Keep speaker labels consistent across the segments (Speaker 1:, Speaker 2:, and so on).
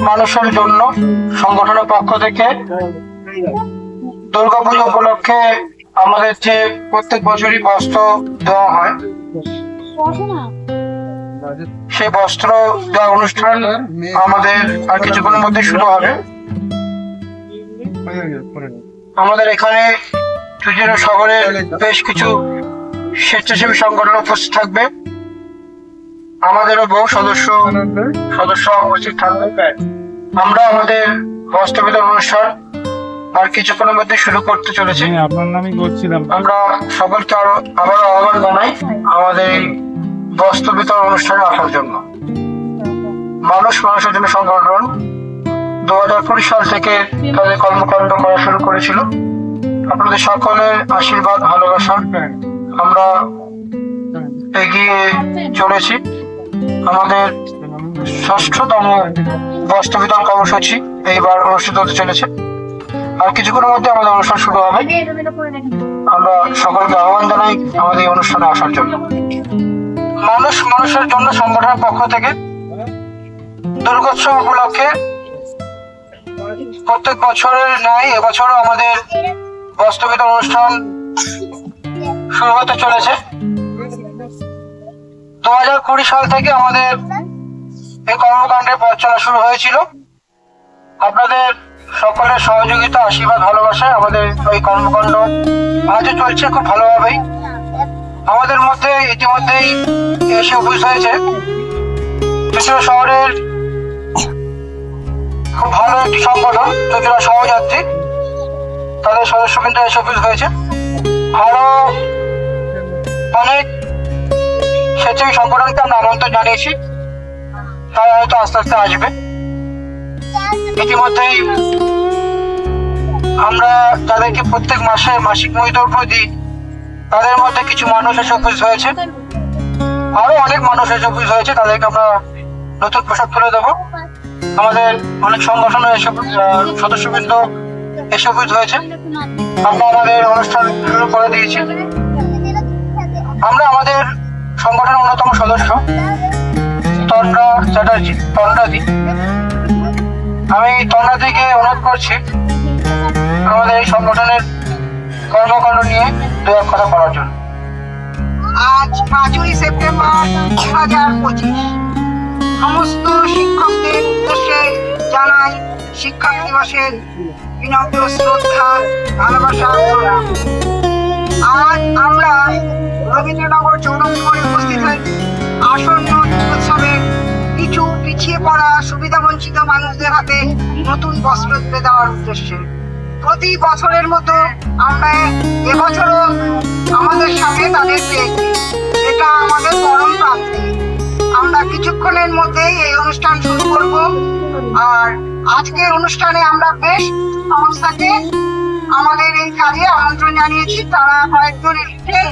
Speaker 1: মানুষের জন্য সংগঠনের পক্ষ থেকে দুর্গাপুজো উপলক্ষে আমাদের যে প্রত্যেক বছরই বস্ত্র দেওয়া হয়, সেই বস্ত্র দেওয়া অনুষ্ঠান আমাদের আর কিছুক্ষণের মধ্যে শুরু হবে। আমাদের এখানে চুচুড়া শহরের বেশ কিছু স্বেচ্ছাসেবী সংগঠন উপস্থিত থাকবে, আমাদেরও বহু সদস্য উপস্থিত থাকবে। আমরা আমাদের বস্ত্র বিতরণ অনুষ্ঠান আর কিছুক্ষণের মধ্যে শুরু করতে চলেছি।
Speaker 2: আপনার নামই বলছিলাম।
Speaker 1: আমরা সকলকে আবারও আহ্বান জানাই আমাদের এই বস্ত্র বিতরণ অনুষ্ঠানে আসার জন্য। মানুষের জন্য সংগঠন 2020 সাল থেকে তাদের কর্মকাণ্ড করা শুরু করেছিল। আপনাদের সকলের আশীর্বাদ, ভালোবাসা আমরা এগিয়ে চলেছি। আমাদের 6ষ্ঠতম বস্ত্র বিতরণ কর্মসূচি এইবার অনুষ্ঠিত হতে চলেছে। আর কিছুক্ষণের মধ্যে আমাদের অনুষ্ঠান শুরু হবে। আমরা সকলকে আহ্বান জানাই আমাদের এই অনুষ্ঠানে আসার জন্য। মানুষের জন্য সংগঠনের পক্ষ থেকে দুর্গোৎসব উপলক্ষে প্রত্যেক বছরের ন্যায় এবছরও আমাদের বস্ত্র বিতরণ অনুষ্ঠান শুরু হতে চলেছে। 2020 সাল থেকে আমাদের এই কর্মকাণ্ডের পথ চলা শুরু হয়েছিল। আপনাদের সকলের সহযোগিতা, আশীর্বাদ, ভালোবাসায় আমাদের এই কর্মকাণ্ড আজও চলছে খুব ভালোভাবেই। আমাদের মধ্যে ইতিমধ্যেই এসে উপস্থিত হয়েছে চুচুড়া শহরের খুব ভালো একটি সংগঠন চুচুড়া সহযাত্রী, তাদের সদস্যবৃন্দ এসে উপস্থিত হয়েছে। আরো অনেক স্বেচ্ছাসেবী সংগঠনকে আমরা আমন্ত্রণ জানিয়েছি, তারা হয়তো আস্তে আস্তে আসবে। ইতিমধ্যেই আমরা যাদেরকে প্রত্যেক মাসে মাসিক মজদুর দিই, তাদের মধ্যে কিছু মানুষ এসে উপস্থিত হয়েছে। আরো অনেক মানুষ এসে উপস্থিত হয়েছে, তাদেরকে আমরা নতুন পোশাক তুলে দেবো। আমাদের অনেক সংগঠনের সদস্যবৃন্দ এসে উপস্থিত হয়েছে। আমরা আমাদের অনুষ্ঠান শুরু করে দিয়েছি। আমরা আমাদের সংগঠনের অন্যতম সদস্য তন্দ্রা চ্যাটার্জি, তন্দ্রাদি, আমি তন্দ্রাদিকে অনুরোধ করছি আমাদের এই সংগঠনের কর্মকাণ্ড নিয়ে দু এক কথা বলার জন্য।
Speaker 3: আজ 5ই সেপ্টেম্বর 2025 সমস্ত শিক্ষকদের উদ্দেশ্যে জানাই শিক্ষক দিবসের বিনম্র শ্রদ্ধা, ভালোবাসা, প্রণাম। আজ আমরা রবীন্দ্রনগর চৌরঙ্গিমোড়ে উপস্থিত হই আসন্ন উৎসবের কিছু পিছিয়ে পড়া সুবিধা বঞ্চিত মানুষদের হাতে নতুন বস্ত্র তুলে দেওয়ার উদ্দেশ্যে। প্রতি বছরের মতো আমরা এবছরও আমাদের সাথে তাদের পেয়েছি, এটা আমাদের পরম প্রাপ্তি। আমরা কিছুক্ষণের মধ্যেই এই অনুষ্ঠান শুরু করব। আর আজকের অনুষ্ঠানে আমরা বেশ সংস্থাকে আমাদের এই কাজে আমন্ত্রণ জানিয়েছি, তারা কয়েকজন এসেছেন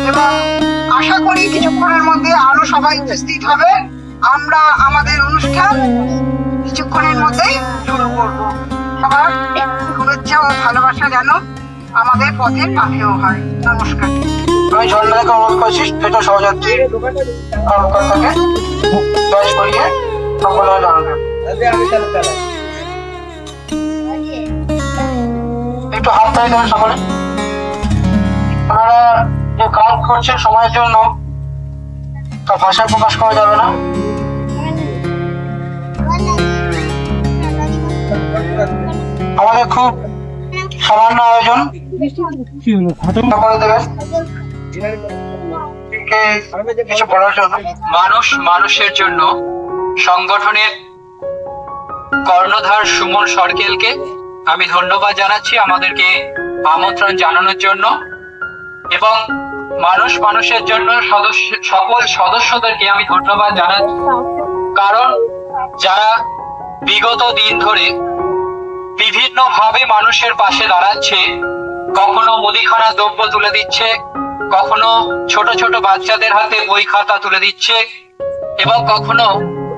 Speaker 3: এবং আশা করি কিছুক্ষণের মধ্যে আরো সবাই উপস্থিত হবে। আমরা আমাদের অনুষ্ঠান কিছুক্ষণের মধ্যেই শুরু করব। সবার শুভেচ্ছা ও ভালোবাসা যেন আমাদের পথের পাথেয় হয়। নমস্কার।
Speaker 1: আমি ঝর্ণাকে অনুরোধ করছি সেটা সহযাত্রী কর্মকর্তাকে দশ করিয়ে সকলে জানাবেন। একটু হাত তাই দেবেন সকলে। আপনারা যে কাজ করছেন সময়ের জন্য তা ভাষায় প্রকাশ করা যাবে না। আমাদের খুব সামান্য আয়োজন করে দেবেন কিছু বলার জন্য।
Speaker 4: মানুষের জন্য সংগঠনের কর্ণধার সুমন সরকেলকে আমি ধন্যবাদ জানাচ্ছি আমাদেরকে আমন্ত্রণ জানানোর জন্য, এবং মানুষের জন্য সকল সদস্যদেরকে আমি ধন্যবাদ জানাচ্ছি, কারণ যারা বিগত দিন ধরে বিভিন্ন ভাবে মানুষের পাশে দাঁড়াচ্ছে, কখনো মুদিখানা দ্রব্য তুলে দিচ্ছে, কখনো ছোট ছোট বাচ্চাদের হাতে বই খাতা তুলে দিচ্ছে, এবং কখনো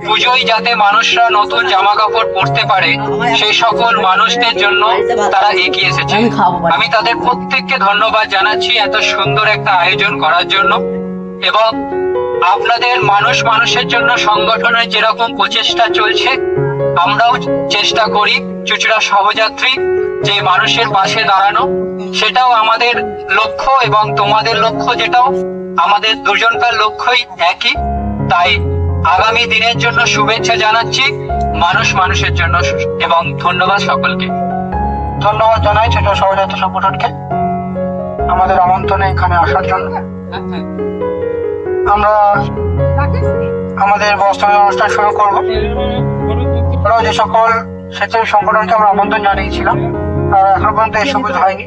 Speaker 4: পুজোয় যাতে মানুষরা নতুন জামা কাপড় পরতে পারে সেই সকল মানুষদের জন্য তারা এগিয়ে এসেছে। আমি তাদের প্রত্যেককে ধন্যবাদ জানাচ্ছি এত সুন্দর একটা আয়োজন করার জন্য। এবং আপনাদের মানুষ মানুষের জন্য সংগঠনের যেরকম প্রচেষ্টা চলছে, আমরাও চেষ্টা করি চুঁচুড়া সহযাত্রী যে মানুষের পাশে দাঁড়ানো, সেটাও আমাদের লক্ষ্য এবং তোমাদের লক্ষ্য যেটাও আমাদের দুজনকার লক্ষ্যই একই। তাই আগামী দিনের জন্য শুভেচ্ছা জানাচ্ছি মানুষ মানুষের জন্য, এবং ধন্যবাদ সকলকে।
Speaker 1: ধন্যবাদ জানাই চুঁচুড়া সহযাত্রী সংগঠনকে আমাদের আমন্ত্রণে এখানে আসার জন্য। আমরা আমাদের বস্ত্র অনুষ্ঠান শুরু করবো। আমরাও যে সকল স্বেচ্ছাসেবী সংগঠনকে আমরা আমন্ত্রণ জানিয়েছিলাম, তারা এখন পর্যন্ত এসে উপস্থিত হয়নি।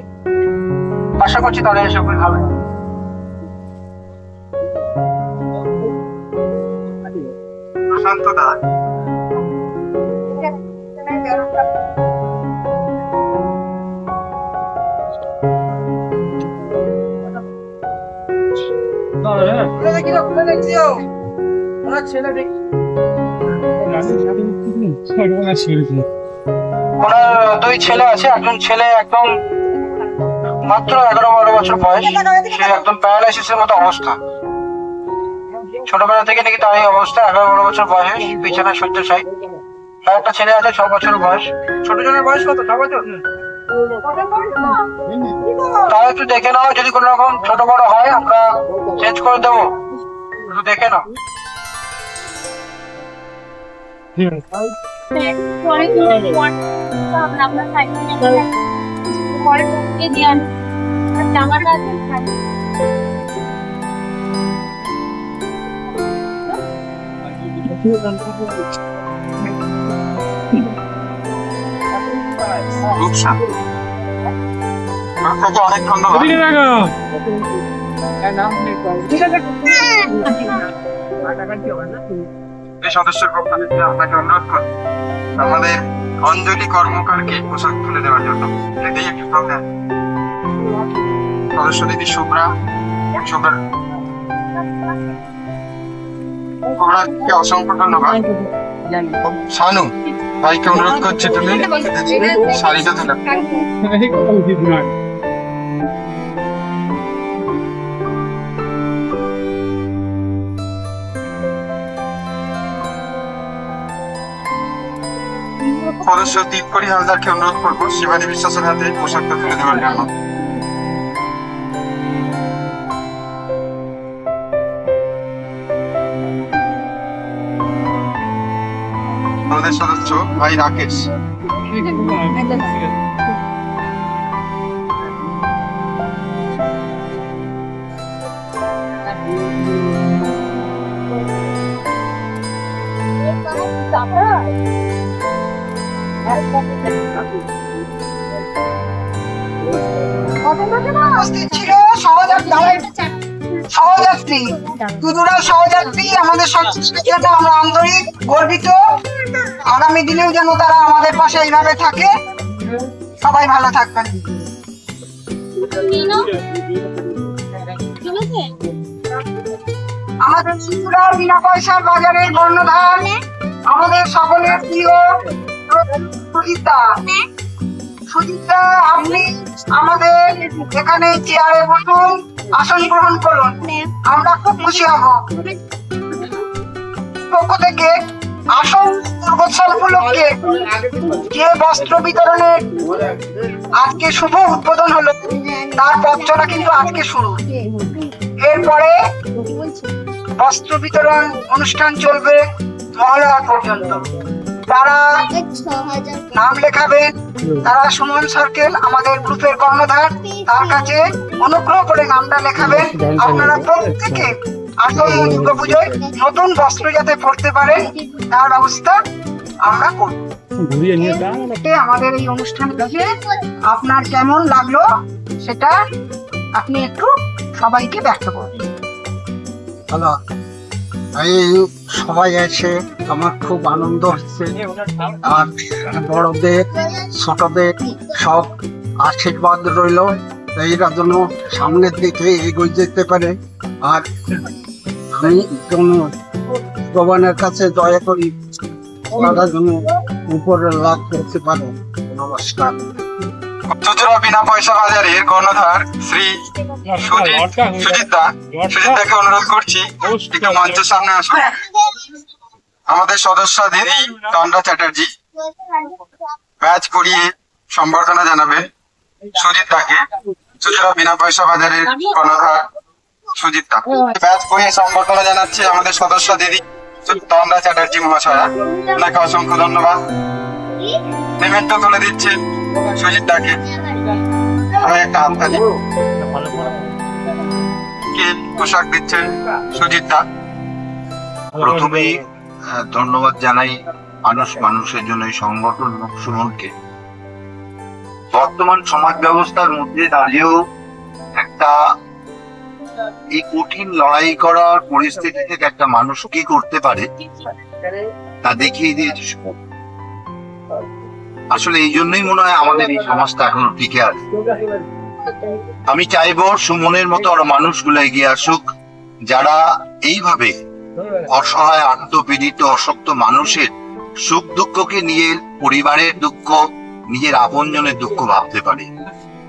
Speaker 1: আশা করছি তারা এসে উপস্থিত হবে। প্রশান্ত দা, ওনার দুই ছেলে আছে। একজন ছেলে একদম মাত্র 11-12 বছর বয়স, সে একদম প্যারালাইসিসের মতো অবস্থা। ছোটবেলা থেকে নাকি তার এই অবস্থা, 11-12 বছর বয়স, বিছানায় শয্যাশায়ী। আর একটা ছেলে আছে 6 বছর বয়স। ছোট জনের বয়স কত? 6 বছর। তাও একটু দেখে নাও, যদি কোনো রকম ছোট বড় হয় আমরা চেঞ্জ করে দেবো, একটু দেখে নাও। আপনাকে অনেক ধন্যবাদ। এই সদস্যের পক্ষ থেকে আপনাকে অনুরোধ করি আমাদের অঞ্জলি কর্মকারকে পোশাক তুলে দেওয়ার জন্য। এটাই একটু সামনে সদস্য দিদি শুভ্রাকে অসংখ্য ধন্যবাদ। শানু ভাইকে অনুরোধ করছি তুমি শাড়িটা তুলে। সদস্য দীপকরি হালদারকে অনুরোধ করবো শিবানী বিশ্বাসের হাতে পোশাকটা তুলে দেওয়ার জন্য। আমাদের সদস্য ভাই রাকেশ,
Speaker 3: উপস্থিত ছিল সহযাত্রী চুঁচুড়া সহযাত্রী আমাদের সংস্কৃতির জন্য আমরা আন্তরিক গর্বিত। আগামী দিনেও যেন তারা আমাদের পাশে এইভাবে থাকে। সবাই ভালো থাকবেন। আমাদের চুঁচুড়ার বিনা পয়সার বাজারের কর্ণধার আমাদের সকলের প্রিয় সুজিতা। সুজিতা, আপনি আমাদের এখানে চেয়ারে বসুন, আসন গ্রহণ করুন, আমরা খুব খুশি হব। পক্ষ থেকে আসন দুর্গোৎসব উপলক্ষে যে বস্ত্র বিতরণের আজকে শুভ উদ্বোধন হলো, তার পথ চলা কিন্তু আজকে শুরু। এরপরে বস্ত্র বিতরণ অনুষ্ঠান চলবে মহালয়া পর্যন্ত। তারা নাম লেখাবেন, তারা সুমন সার্কেল আমাদের গ্রুপের কর্ণধার, তার কাছে অনুগ্রহ করে নামটা লেখাবেন। আপনারা প্রত্যেকে আসন্ন দুর্গাপুজোয় নতুন বস্ত্র যাতে পরতে পারেন তার ব্যবস্থা আমরা করব। আমাদের এই অনুষ্ঠান দেখে আপনার কেমন লাগলো সেটা আপনি একটু সবাইকে ব্যক্ত করুন।
Speaker 2: হ্যালো, এই সবাই এসে আমার খুব আনন্দ হচ্ছে। আর বড়দের ছোটদের সব আশীর্বাদ রইল, এইরা যেন সামনের দিকে এগিয়ে যেতে পারে। আর আমি ভগবানের কাছে দয়া করি তারা যেন উপরে লাভ করতে পারে। নমস্কার।
Speaker 1: চুচুড়া বিনা পয়সা বাজারের কর্ণধার শ্রী সুজিত দাকে অনুরোধ করছি একটু মঞ্চের সামনে আসুন। আমাদের সদস্য দিদি তন্দ্রা চ্যাটার্জি ব্যাচ পরিয়ে সম্বর্ধনা জানাবেন সুজিত দাকে। চুচুড়া বিনা পয়সা বাজারের কর্ণধার সুজিত দা ব্যাচ পরিয়ে সম্বর্ধনা জানাচ্ছে আমাদের সদস্য দিদি তন্দ্রা চ্যাটার্জি মহাশয়া। ওনাকে অসংখ্য ধন্যবাদ। পেমেন্টও তুলে দিচ্ছেন সুজিত দাকে। একটা হাততালি। কে পোশাক দিচ্ছেন সুজিত দা।
Speaker 5: প্রথমেই ধন্যবাদ জানাই মানুষের জন্য এই সংগঠন সুমনকে। বর্তমান সমাজ ব্যবস্থার মধ্যে দাঁড়িয়েও একটা এই কঠিন লড়াই করার পরিস্থিতি থেকে একটা মানুষ কি করতে পারে তা দেখিয়ে দিয়েছে সুমন। আসলে এই জন্যই মনে হয় আমাদের এই সমাজটা এখনো টিকে আছে। আমি চাইবো সুমনের মতো আরো মানুষগুলো এগিয়ে আসুক, যারা এইভাবে অসহায় আত্মপীড়িত অশক্ত মানুষের সুখ দুঃখকে নিয়ে পরিবারের দুঃখ নিজের আপনজনের দুঃখ ভাবতে পারে।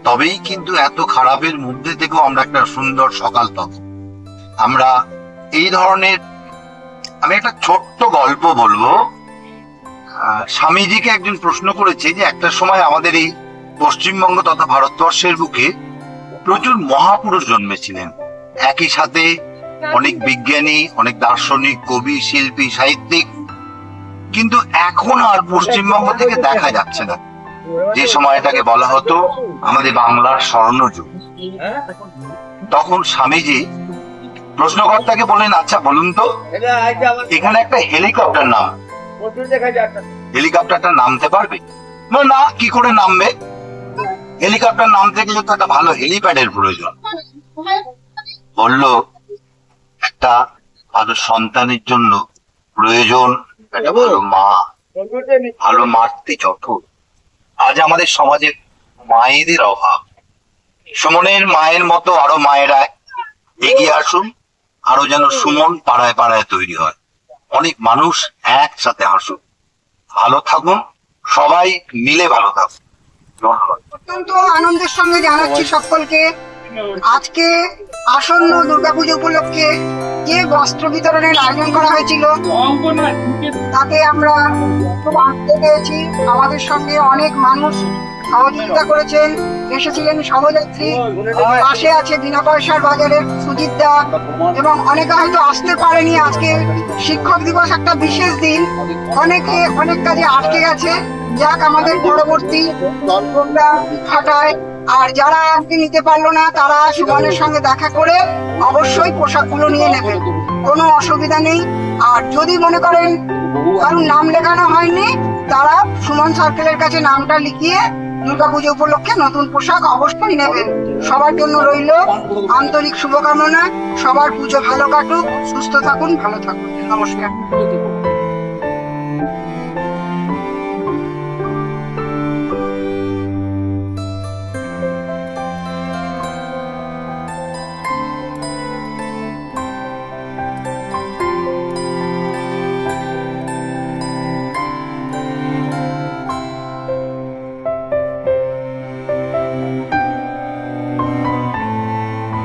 Speaker 5: তবেই কিন্তু এত খারাপের মধ্যে থেকেও আমরা একটা সুন্দর সকাল পাবো। আমরা এই ধরনের, আমি একটা ছোট্ট গল্প বলবো। স্বামীজিকে একজন প্রশ্ন করেছে যে একটা সময় আমাদের এই পশ্চিমবঙ্গ তথা ভারতবর্ষের বুকে প্রচুর মহাপুরুষ জন্মেছিলেন, একই সাথে অনেক বিজ্ঞানী, অনেক দার্শনিক, কবি, শিল্পী, সাহিত্যিক, কিন্তু এখন আর পশ্চিমবঙ্গ থেকে দেখা যাচ্ছে না। যে সময়টাকে বলা হতো আমাদের বাংলার স্বর্ণযুগ। তখন স্বামীজি প্রশ্নকর্তাকে বললেন, আচ্ছা বলুন তো, এখানে একটা হেলিকপ্টার নাম, হেলিকপ্টারটা নামতে পারবে? না, কি করে নামবে? হেলিকপ্টার নামতে গেলে তো একটা ভালো হেলিপ্যাডের প্রয়োজন। বলল, একটা ভালো সন্তানের জন্য প্রয়োজন একটা ভালো মা। ভালো মাতৃ যথর। আজ আমাদের সমাজে মায়েদের অভাব। সুমনের মায়ের মতো আরো মায়েরা এগিয়ে আসুন, আরো যেন সুমন পাড়ায় পাড়ায় তৈরি হয়, অনেক মানুষ একসাথে হাসুন। ভালো থাকুন, সবাই মিলে ভালো থাকুন। ধন্যবাদ।
Speaker 3: অত্যন্ত আনন্দের সঙ্গে জানাচ্ছি সকলকে, আজকে আসন্ন দুর্গাপুজো উপলক্ষে যে বস্ত্র বিতরণের আয়োজন করা হয়েছিল তাতে আমরা খুব আনন্দ পেয়েছি। আমাদের সঙ্গে অনেক মানুষ সহযোগিতা করেছেন, এসেছিলেন সহযাত্রী, পাশে আছে বিনা পয়সার বাজারের সুজিত দা, এবং অনেকে হয়তো আসতে পারেনি। আজকে শিক্ষক দিবস, একটা বিশেষ দিন, অনেকে অনেক কাজে আটকে গেছে। যাক, আমাদের পরবর্তী প্রোগ্রাম খাটায়। আর যারা আজকে নিতে পারলো না তারা সুমনের সঙ্গে দেখা করে অবশ্যই পোশাকগুলো নিয়ে নেবেন, কোনো অসুবিধা নেই। আর যদি মনে করেন কারোর নাম লেখানো হয়নি, তারা সুমন সার্কেলের কাছে নামটা লিখিয়ে দুর্গাপুজো উপলক্ষে নতুন পোশাক অবশ্যই নেবেন। সবার জন্য রইল আন্তরিক শুভকামনা। সবার পুজো ভালো কাটুক, সুস্থ থাকুন, ভালো থাকুন। নমস্কার।